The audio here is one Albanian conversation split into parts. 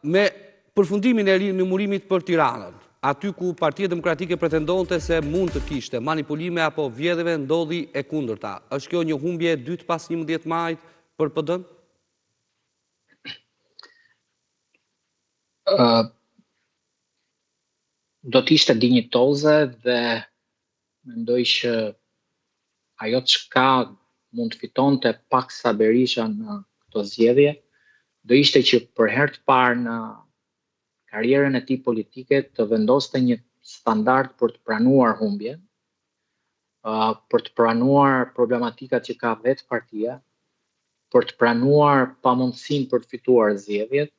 Me përfundimin e rinumerimit për Tiranën, aty ku Partia Demokratike pretendonte se mund të kishte manipulime apo vjedhjeve, ndodhi e kundërta. Është kjo një humbje e dytë pas 11 majit për PD-n? Do t'ishte dinjitoze dhe mendoj që ajo çka mund të fitonte paksa Berisha në këto zgjedhje do ishte që për herë të parë në karrierën e tij politike të vendoste një standard për të pranuar humbjen, për të pranuar problematikat që ka vetë partia, për të pranuar pamundësinë për të fituar zgjedhjet,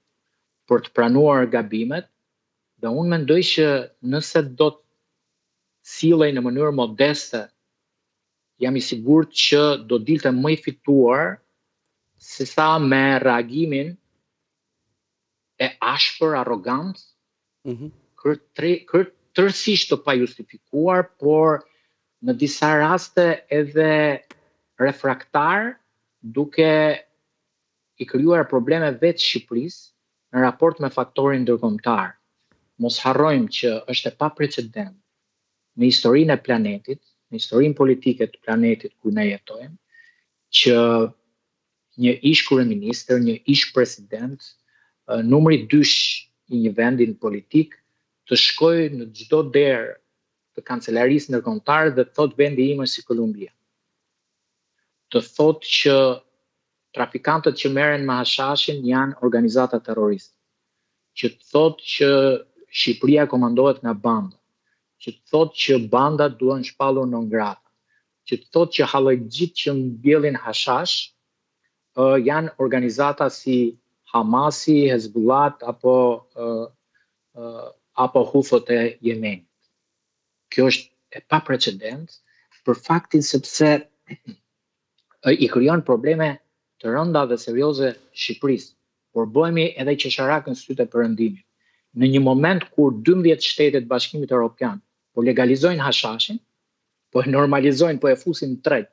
për të pranuar gabimet, dhe unë mendoj që nëse do të sillej në mënyrë modeste, jam i sigurt që do dilte më i fituar sesa me reagimin e ashpër, arrogant, tërësisht të pajustifikuar, por në disa raste edhe refraktar, duke i krijuar probleme vetë Shqipërisë në raport me faktorin ndërkombëtar. Mos harrojmë që është e paprecedent në historinë e planetit, në historinë politike të planetit ku ne jetojmë, që një ish kryeministër, një ish president, numri 2 i një vendi politik, të shkojë në çdo derë të kancelarisë ndërkombëtare dhe të thotë vendi im është si Kolumbia. Të thotë që trafikantët që merren me hashashin janë organizata terroriste. Që të thotë që Shqipëria komandohet nga banda. Që të thotë që bandat duhen shpallur non grata. Që të thotë që hallëxhit që mbjellin hashash janë organizata si Hamasi, Hezbollah apo Houthot e Yemenit. Kjo është e paprecedent për faktin sepse i krijon probleme të rënda dhe serioze Shqipërisë, por bëhemi edhe qesharak në sytë e Perëndimit. Në një moment kur 12 shtetet Bashkimit Evropian po legalizojnë hashashin, po e normalizojnë, po e fusin në treg,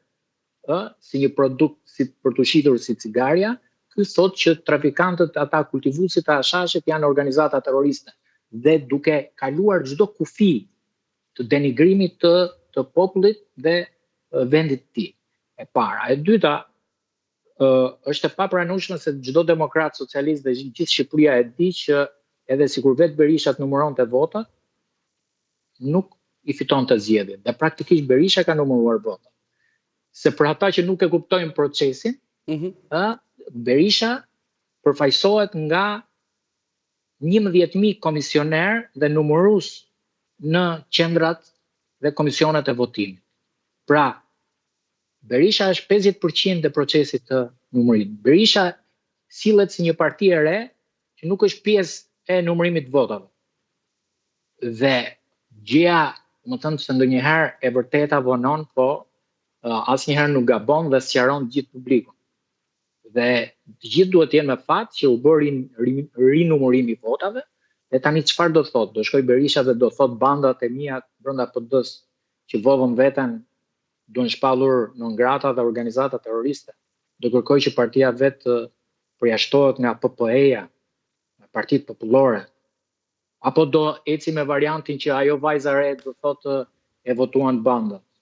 si një produkt si për të shitur si cigaria, ky thotë që trafikantët, ata kultivuesit e hashashit janë organizata terroriste dhe duke kaluar çdo kufi të denigrimit të popullit dhe vendit të tij. E para, e dyta, është e papranueshme se çdo demokrat socialist dhe gjithë Shqipëria e di që edhe sikur vetë Berisha të numëronte votat, nuk i fitonte zgjedhjet. Dhe praktikisht Berisha ka numëruar votat. Se për ata që nuk e kuptojnë procesin, Berisha përfaqësohet nga 11.000 komisioner dhe numërues në qendrat dhe komisionet e votimit. Pra, Berisha është 50% e procesit të numërimit. Berisha sillet si një parti e re që nuk është pjesë e numërimit të votave. Dhe gjëja, më thënë se ndonjëherë e vërteta vonon, po asnjëherë nuk gabon dhe sqaron gjithë publikun. Dhe të gjithë duhet të jenë me fat që u bë rinumërimi i votave, dhe tani çfarë do thotë? Do shkoj Berisha dhe do thotë bandat e mia brenda PD-s që vodhën veten duhen shpallur non grata dhe organizata terroriste. Do kërkoj që partia vetë përjashtohet nga PPE-ja, nga Partitë Popullore. Apo do eci me variantin që ajo vajza re do thotë e votuan bandat.